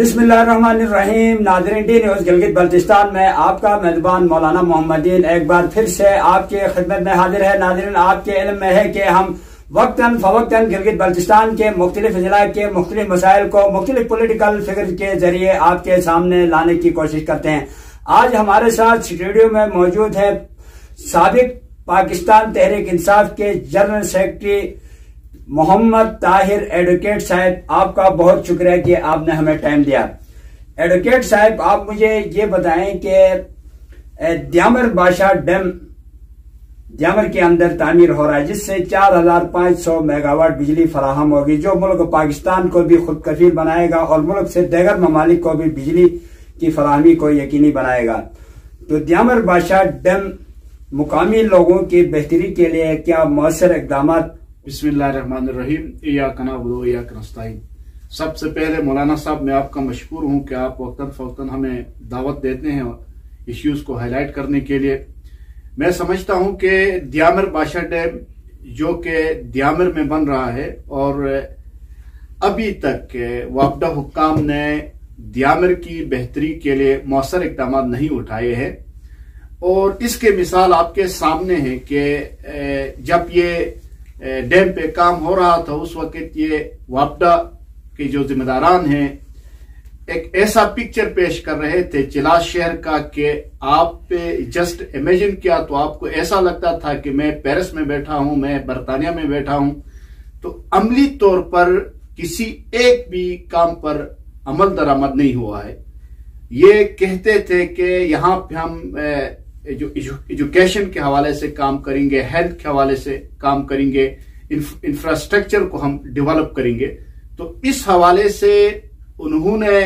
बिस्मिल्लाहिर्रहमानिर्रहीम। नाज़रीन, D news Gilgit Baltistan में आपका मेजबान मौलाना मोहम्मदीन एक बार फिर से आपके खिदमत में हाजिर है। नाज़रीन, आपके इल्म में है कि हम वक्तन फवक्तन गिलगित बल्तिस्तान के मुख्तलिफ जिला के मुख्तलिफ मसाइल को मुख्तलिफ पोलिटिकल फिगर के जरिए आपके सामने लाने की कोशिश करते हैं। आज हमारे साथ स्टूडियो में मौजूद है साबिक पाकिस्तान तहरीक इंसाफ के general secretary Mohammad Tahir advocate साहब। आपका बहुत शुक्रिया कि आपने हमें टाइम दिया। एडवोकेट साहब, आप मुझे ये बताएं कि द्यामर बादशाह डैम द्यामर के अंदर तामीर हो रहा है, जिससे 4500 मेगावाट बिजली फराहम होगी, जो मुल्क पाकिस्तान को भी खुद कफील बनाएगा और मुल्क से दीगर ममालिक को भी बिजली की फराहमी को यकीनी बनाएगा। तो द्यामर बादशाह डैम मुकामी लोगों की बेहतरी के लिए क्या मौसर इकदाम? बिस्मिल्लाहिर्रहमानिर्रहीम। इय्याका नअबुदु व इय्याका नस्तईन। सबसे पहले मौलाना साहब, मैं आपका मशकूर हूं कि आप वक्तन फवक्तन हमें दावत देते हैं इश्यूज को हाईलाइट करने के लिए। मैं समझता हूं कि द्यामर बादशाह डैम जो कि द्यामर में बन रहा है और अभी तक वापडा हुक्काम ने द्यामर की बेहतरी के लिए मौसर इकदाम नहीं उठाए हैं, और इसके मिसाल आपके सामने है कि जब ये डैम पे काम हो रहा था उस वक्त ये वापडा के जो जिम्मेदारान हैं एक ऐसा पिक्चर पेश कर रहे थे चिलास शहर का कि आप जस्ट इमेजिन किया तो आपको ऐसा लगता था कि मैं पेरिस में बैठा हूं, मैं बरतानिया में बैठा हूं। तो अमली तौर पर किसी एक भी काम पर अमल दरामद नहीं हुआ है। ये कहते थे कि यहाँ पे हम जो एजुकेशन के हवाले से काम करेंगे, हेल्थ के हवाले से काम करेंगे, इंफ्रास्ट्रक्चर को हम डेवलप करेंगे। तो इस हवाले से उन्होंने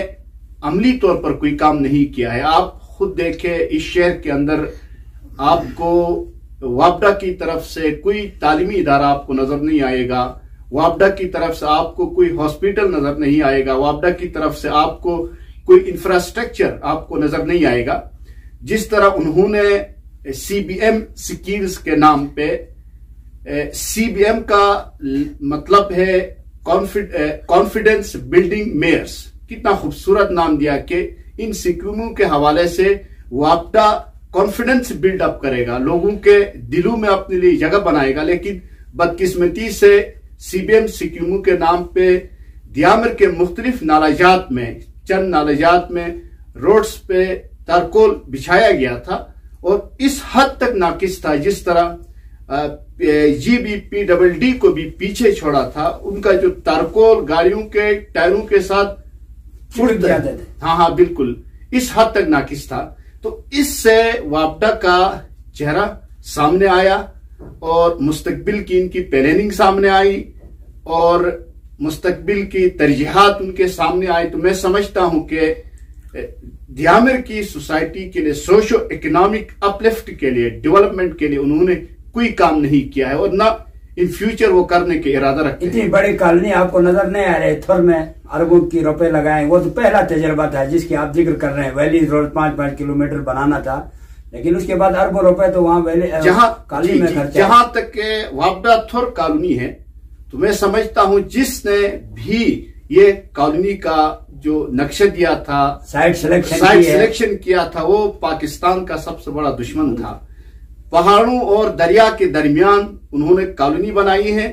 अमली तौर पर कोई काम नहीं किया है। आप खुद देखें, इस शहर के अंदर आपको वापडा की तरफ से कोई तालीमी इदारा आपको नजर नहीं आएगा, वापडा की तरफ से आपको कोई हॉस्पिटल नजर नहीं आएगा, वापडा की तरफ से आपको कोई इंफ्रास्ट्रक्चर आपको नजर नहीं आएगा। जिस तरह उन्होंने सीबीएम स्किल्स के नाम पे, सीबीएम का मतलब है कॉन्फिडेंस बिल्डिंग मेयर्स, कितना खूबसूरत नाम दिया कि इन स्कीमों के हवाले से वापडा कॉन्फिडेंस बिल्डअप करेगा, लोगों के दिलों में अपने लिए जगह बनाएगा। लेकिन बदकिस्मती से सीबीएम स्कीमों के नाम पे द्यामर के मुख्तलिफ नालाजात में, चंद नालाजात में रोड्स पे तारकोल बिछाया गया था और इस हद तक नाकिस था जिस तरह GBPDD को भी पीछे छोड़ा था। उनका जो तारकोल गाड़ियों के टायरों के साथ उड़ता, हाँ बिल्कुल, इस हद तक नाकिस था। तो इससे वापडा का चेहरा सामने आया और मुस्तकबिल की इनकी प्लानिंग सामने आई और मुस्तकबिल की तरजीहात उनके सामने आई। तो मैं समझता हूं कि द्यामर की सोसाइटी के लिए, सोशो इकोनॉमिक अपलिफ्ट के लिए, डेवलपमेंट के लिए उन्होंने कोई काम नहीं किया है और ना इन फ्यूचर वो करने के इरादा रखते हैं। इतनी बड़ी कॉलोनी आपको नजर नहीं आ रही, थर में अरबों की रुपए लगाए, वो तो पहला तजर्बा था जिसकी आप जिक्र कर रहे हैं। वैली रोड 5-5 किलोमीटर बनाना था, लेकिन उसके बाद अरबों रुपए तो वहां वैली कॉलोनी में खर्चा। जहां तक वापडा थर कॉलोनी है, तो मैं समझता हूं जिसने भी ये कॉलोनी का जो नक्शा दिया था, साइट सिलेक्शन किया था, वो पाकिस्तान का सबसे बड़ा दुश्मन था। पहाड़ों और दरिया के दरमियान उन्होंने कॉलोनी बनाई है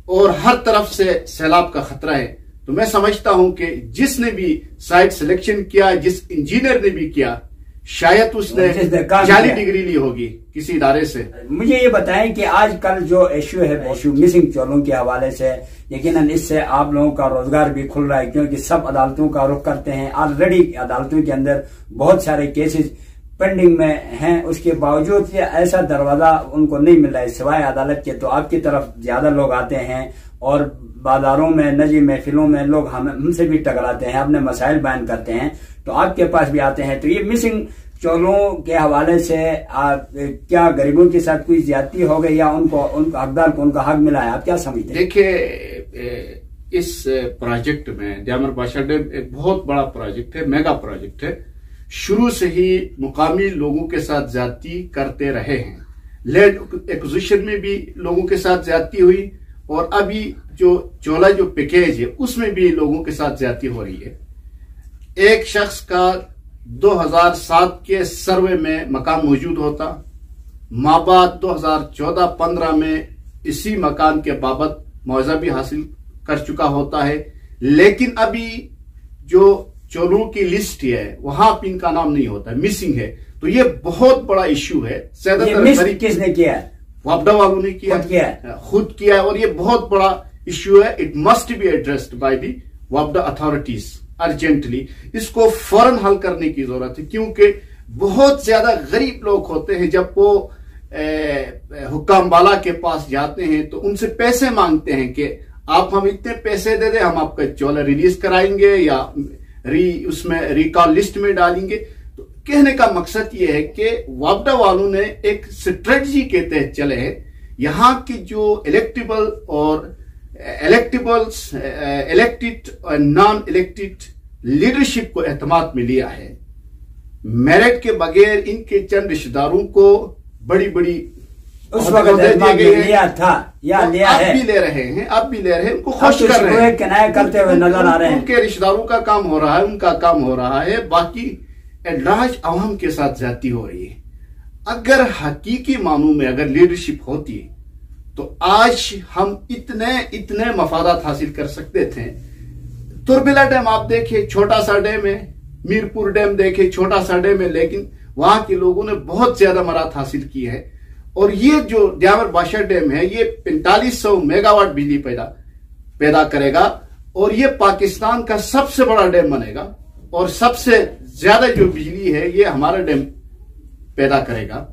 और हर तरफ से सैलाब का खतरा है। तो मैं समझता हूं कि जिसने भी साइट सिलेक्शन किया, जिस इंजीनियर ने भी किया, शायद उसने जाली डिग्री ली होगी किसी इदारे से। मुझे ये बताएं कि आजकल जो इश्यू है, इश्यू मिसिंग चोरों के हवाले से, यकीनन इससे आप लोगों का रोजगार भी खुल रहा है, क्योंकि सब अदालतों का रुख करते हैं। ऑलरेडी अदालतों के अंदर बहुत सारे केसेस पेंडिंग में हैं, उसके बावजूद ये ऐसा दरवाजा उनको नहीं मिल रहा है सिवाय अदालत के। तो आपकी तरफ ज्यादा लोग आते हैं और बाजारों में, नजी महफिलों में लोग हमसे भी टकराते हैं, अपने मसाइल बयान करते हैं, तो आपके पास भी आते हैं। तो ये मिसिंग चोरों के हवाले से क्या गरीबों के साथ कोई ज्यादती हो गई या उनको हकदार को उनका हक मिला है, आप क्या समझते हैं? देखिए, इस प्रोजेक्ट में द्यामर बादशाह डैम एक बहुत बड़ा प्रोजेक्ट है, मेगा प्रोजेक्ट है। शुरू से ही मुकामी लोगों के साथ ज्यादती करते रहे हैं। लैंड एक्विजिशन में भी लोगों के साथ ज्यादती हुई और अभी जो पैकेज है उसमें भी लोगों के साथ ज्यादती हो रही है। एक शख्स का 2007 के सर्वे में मकान मौजूद होता, माँ बाप 2014-15 में इसी मकान के बाबत मुआवजा भी हासिल कर चुका होता है, लेकिन अभी जो चोरों की लिस्ट है वहां पे इनका नाम नहीं होता, मिसिंग है। तो ये बहुत बड़ा इश्यू है। ज्यादातर किसने किया है? वापडा वालों ने किया, खुद किया है, और ये बहुत बड़ा इश्यू है। It must be addressed by the वापडा अथॉरिटीज अर्जेंटली। इसको फौरन हल करने की जरूरत है, क्योंकि बहुत ज्यादा गरीब लोग होते हैं, जब वो हुक्काम वाला के पास जाते हैं तो उनसे पैसे मांगते हैं कि आप हम इतने पैसे दे दें, हम आपका चोला रिलीज कराएंगे या उसमें रिकॉल लिस्ट में डालेंगे। तो कहने का मकसद ये है कि वापडा वालों ने एक स्ट्रेटजी के तहत चले हैं। यहां की जो इलेक्टेबल और इलेक्टेड और नॉन इलेक्टेड लीडरशिप को एतमाद में लिया है। मेरिट के बगैर इनके चंद रिश्तेदारों को बड़ी बड़ी उस वक्त लिया था या लिया है, अब भी ले रहे हैं, उनको खुश कर रहे हैं, किनाया करते हुए नजर आ रहे हैं। उनके रिश्तेदारों का काम हो रहा है, उनका काम हो रहा है, बाकी एडलाज अवाम के साथ ज्यादती हो रही है। अगर हकीकी मानों में अगर लीडरशिप होती तो आज हम इतने मफादात हासिल कर सकते थे। तुरबिला डैम आप देखिए, छोटा सा डैम है, मीरपुर डैम देखिए, छोटा सा डैम है, लेकिन वहां के लोगों ने बहुत ज्यादा मराहत हासिल की है। और ये जो दियावर बादशाह डैम है, ये 4500 मेगावाट बिजली पैदा करेगा, और ये पाकिस्तान का सबसे बड़ा डैम बनेगा, और सबसे ज्यादा जो बिजली है ये हमारा डैम पैदा करेगा।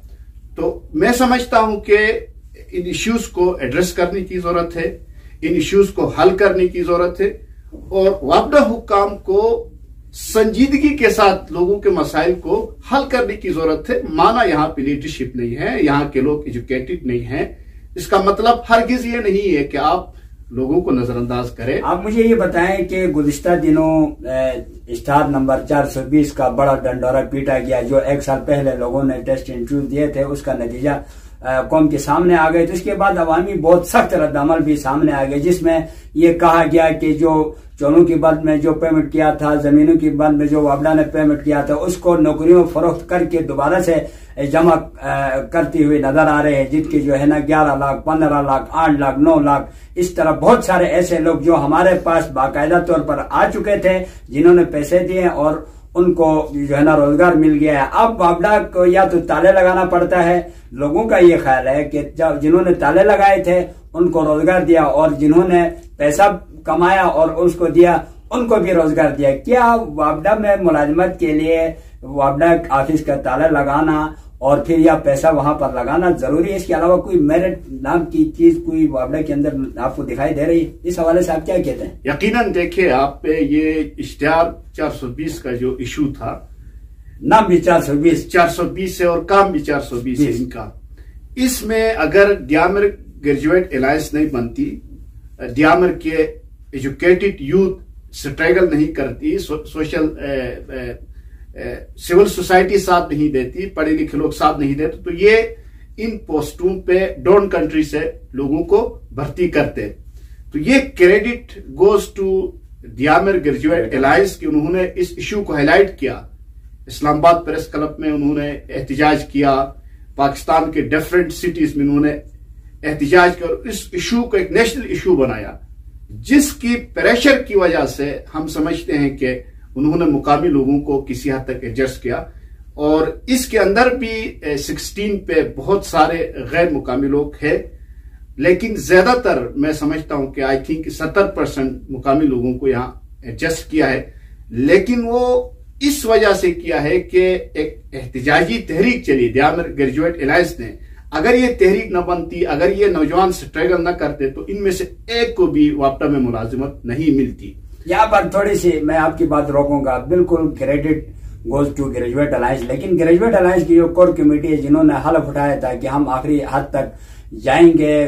तो मैं समझता हूं कि इन इश्यूज को एड्रेस करने की जरूरत है, इन इश्यूज को हल करने की जरूरत है, और वापडा हुक्काम को संजीदगी के साथ लोगों के मसाइल को हल करने की जरूरत है। माना यहाँ पे लीडरशिप नहीं है, यहाँ के लोग एजुकेटेड नहीं है, इसका मतलब हरगिज ये नहीं है कि आप लोगों को नजरअंदाज करें। आप मुझे ये बताएं कि गुज़िश्ता दिनों स्टार नंबर 420 का बड़ा डंडोरा पीटा गया, जो एक साल पहले लोगों ने टेस्ट इंटरव्यू दिए थे, उसका नतीजा कौम के सामने आ गए। तो इसके बाद अवामी बहुत सख्त रद्दअमल भी सामने आ गए, जिसमें ये कहा गया कि जो चोरों की बद में जो पेमेंट किया था, जमीनों की बद में जो वापडा ने पेमेंट किया था, उसको नौकरियों में फरोख्त करके दोबारा से जमा करती हुई नजर आ रहे हैं, जिनकी जो है ना 11 लाख, 15 लाख, 8 लाख, 9 लाख, इस तरह बहुत सारे ऐसे लोग जो हमारे पास बाकायदा तौर पर आ चुके थे, जिन्होंने पैसे दिए और उनको जो है ना रोजगार मिल गया है। अब वापडा को या तो ताले लगाना पड़ता है। लोगों का ये ख्याल है कि जब जिन्होंने ताले लगाए थे उनको रोजगार दिया, और जिन्होंने पैसा कमाया और उसको दिया उनको भी रोजगार दिया। क्या वापडा में मुलाजमत के लिए वापडा ऑफिस का ताला लगाना और फिर या पैसा वहां पर लगाना जरूरी है? इसके अलावा कोई मेरिट नाम की चीज कोई वापडा के अंदर आपको दिखाई दे रही है? इस हवाले से आप क्या कहते हैं? यकीनन देखिए, आप पे ये इश्तिहार 420 का जो इशू था, नाम भी 420 है और काम भी 420 है इनका। इसमें अगर दियामर ग्रेजुएट अलायंस नहीं बनती, दियामर के एजुकेटेड यूथ स्ट्रगल नहीं करती, सोशल सिविल सोसाइटी साथ नहीं देती, पढ़े लिखे लोग साथ नहीं देते, तो ये इन पोस्टों पे डोन कंट्री से लोगों को भर्ती करते। तो ये credit goes to Diamer graduate alliance कि उन्होंने इस इशू को हाईलाइट किया। इस्लामाबाद प्रेस क्लब में उन्होंने एहतजाज किया, पाकिस्तान के डिफरेंट सिटीज में उन्होंने एहतजाज किया और इस इशू को एक नेशनल इशू बनाया, जिसकी प्रेशर की वजह से हम समझते हैं कि उन्होंने मुकामी लोगों को किसी हद तक एडजस्ट किया। और इसके अंदर भी 16 पे बहुत सारे गैर मुकामी लोग हैं, लेकिन ज्यादातर मैं समझता हूं कि आई थिंक 70% मुकामी लोगों को यहां एडजस्ट किया है। लेकिन वो इस वजह से किया है कि एक एहतजाजी तहरीक चली दियामर ग्रेजुएट अलायंस ने। अगर ये तहरीक न बनती, अगर ये नौजवान स्ट्रगल न करते, तो इनमें से एक को भी वापडा में मुलाजिमत नहीं मिलती। यहाँ पर थोड़ी सी मैं आपकी बात रोकूंगा। बिल्कुल credit goes to graduate alliance, लेकिन ग्रेजुएट अलायंस की जो कोर कमेटी है, जिन्होंने हलफ उठाया था कि हम आखिरी हद तक जाएंगे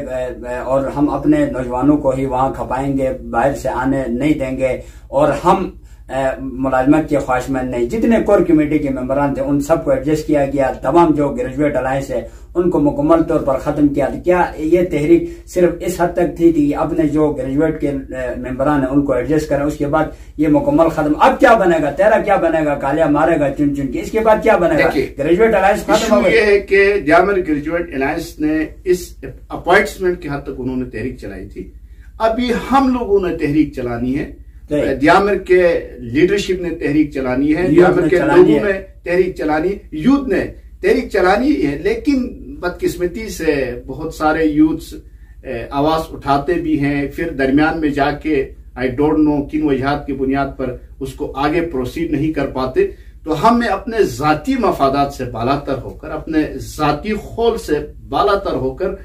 और हम अपने नौजवानों को ही वहां खपाएंगे, बाहर से आने नहीं देंगे, और हम मुलाजमत के ख्वाहिशमंद नहीं। जितने कोर कमेटी के मेंबरान थे उन सबको एडजस्ट किया गया। तमाम जो ग्रेजुएट अलायंस है उनको मुकम्मल तौर पर खत्म किया। क्या ये तहरीक सिर्फ इस हद तक थी कि अपने जो ग्रेजुएट के मेंबरान है उनको एडजस्ट करें, उसके बाद ये मुकम्मल खत्म? अब क्या बनेगा? तेरा क्या बनेगा? गालियां मारेगा चुन चुन के, इसके बाद क्या बनेगा? ग्रेजुएट अलायंस खत्म हो गई। ये है कि जामिल ग्रेजुएट अलायंस ने इस अपॉइंटमेंट की हद तक उन्होंने तहरीक चलाई थी। अभी हम लोगों ने तहरीक चलानी है, दियामर के लीडरशिप ने तहरीक चलानी है, दियामर के लोगों ने तहरीक चलानी, यूथ ने तहरीक चलानी है। लेकिन बदकिस्मती से बहुत सारे यूथ्स आवाज उठाते भी हैं, फिर दरमियान में जाके आई डोंट नो किन वजहात की बुनियाद पर उसको आगे प्रोसीड नहीं कर पाते। तो हमें अपने जाती मफादात से बालातर होकर, अपने जाती खौल से बालातर होकर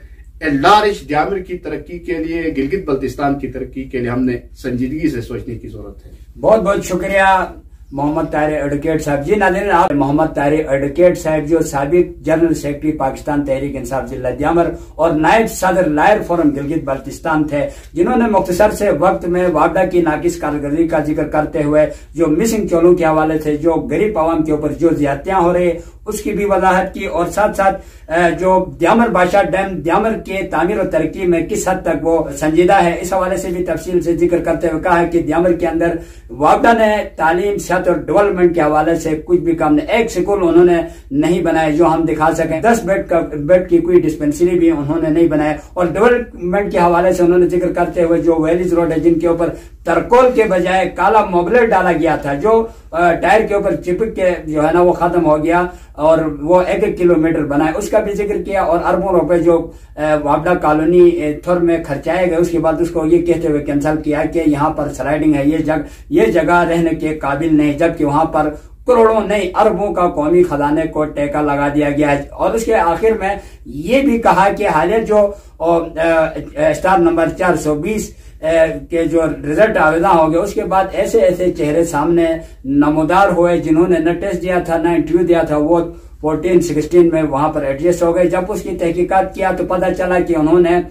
लारिश दियामर की तरक्की के लिए, गिलगित बल्तिस्तान की तरक्की के लिए हमने संजीदगी से सोचने की जरूरत है। बहुत बहुत शुक्रिया मोहम्मद ताहिर एडवोकेट साहब। जी नाज़रीन, आप मोहम्मद ताहिर एडवोकेट साहब जो साबिक जनरल सेक्रेटरी पाकिस्तान तहरीक इंसाफ जिला दियामर और नायब सदर लायर फोरम गिलगित बल्तिस्तान थे, जिन्होंने मुख्तसर से वक्त में वापडा की नाकिस कारकर्दगी का जिक्र करते हुए जो मिसिंग चोलों के हवाले से जो गरीब आवाम के ऊपर जो ज्यादतियां हो रही उसकी भी वजाहत की, और साथ साथ जो दियामर बादशाह डैम दियामर के तामीर और तरक्की में किस हद तक वो संजीदा है, इस हवाले से भी तफसील से जिक्र करते हुए कहा है कि दियामर के अंदर वापडा ने तालीम, सेहत और डेवलपमेंट के हवाले से कुछ भी काम नहीं, एक स्कूल उन्होंने नहीं बनाए जो हम दिखा सकें, 10 बेड की कोई डिस्पेंसरी भी उन्होंने नहीं बनाए। और डेवलपमेंट के हवाले से उन्होंने जिक्र करते हुए जो वैलीज रोड है जिनके ऊपर तरकोल के बजाय काला मोबलेट डाला गया था, जो टायर के ऊपर चिपक के जो है ना वो खत्म हो गया और वो 1-1 किलोमीटर बनाए, उसका भी जिक्र किया। और अरबों रुपए जो वापडा कॉलोनी थुर में खर्चाए गए, उसके बाद उसको ये कहते हुए कैंसिल किया कि यहाँ पर स्लाइडिंग है, ये जगह रहने के काबिल नहीं, जबकि वहां पर करोड़ों नहीं अरबों का कौमी खजाने को टेका लगा दिया गया है। और उसके आखिर में ये भी कहा कि हालिया जो स्टार नंबर 420 के जो रिजल्ट आवेदन हो गए, उसके बाद ऐसे ऐसे चेहरे सामने नमोदार हुए जिन्होंने न टेस्ट दिया था न इंटरव्यू दिया था, वो 14-16 में वहां पर एडजस्ट हो गए। जब उसकी तहकीकात किया तो पता चला कि उन्होंने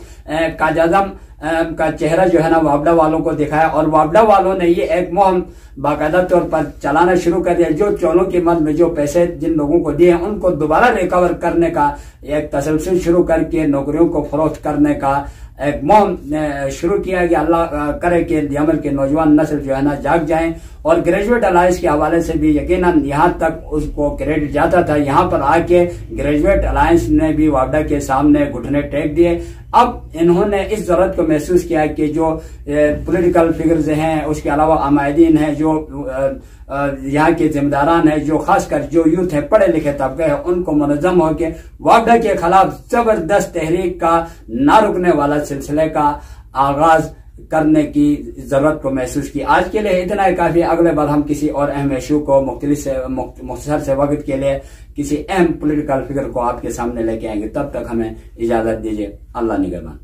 काजाजम का चेहरा जो है ना वापडा वालों को दिखाया, और वापडा वालों ने ये एक मुहिम बाकायदा तौर पर चलाना शुरू कर दिया। जो चोलों के मद में जो पैसे जिन लोगों को दिए उनको दोबारा रिकवर करने का एक तसलसल शुरू करके नौकरियों को फरोख्त करने का एक मुहिम शुरू किया गया। अल्लाह करे कि दियामर के नौजवान नस्ल जो है ना जाग जाएं। और ग्रेजुएट अलायंस के हवाले से भी यकीनन यहाँ तक उसको क्रेडिट जाता था, यहाँ पर आके ग्रेजुएट अलायंस ने भी वापडा के सामने घुटने टेक दिए। अब इन्होंने इस जरूरत को महसूस किया कि जो पॉलिटिकल फिगर्स हैं, उसके अलावा आमादीन हैं, जो यहाँ के जिम्मेदारान हैं, जो खासकर जो यूथ है, पढ़े लिखे तबके हैं, उनको मुनज़्ज़म होकर वापडा के खिलाफ जबरदस्त तहरीक का ना रुकने वाला सिलसिले का आगाज करने की जरूरत को महसूस की। आज के लिए इतना ही काफी। अगले बार हम किसी और अहम इशू को मुख्तसर से वक्त के लिए किसी अहम पॉलिटिकल फिगर को आपके सामने लेके आएंगे। तब तक हमें इजाजत दीजिए। अल्लाह निगहबान।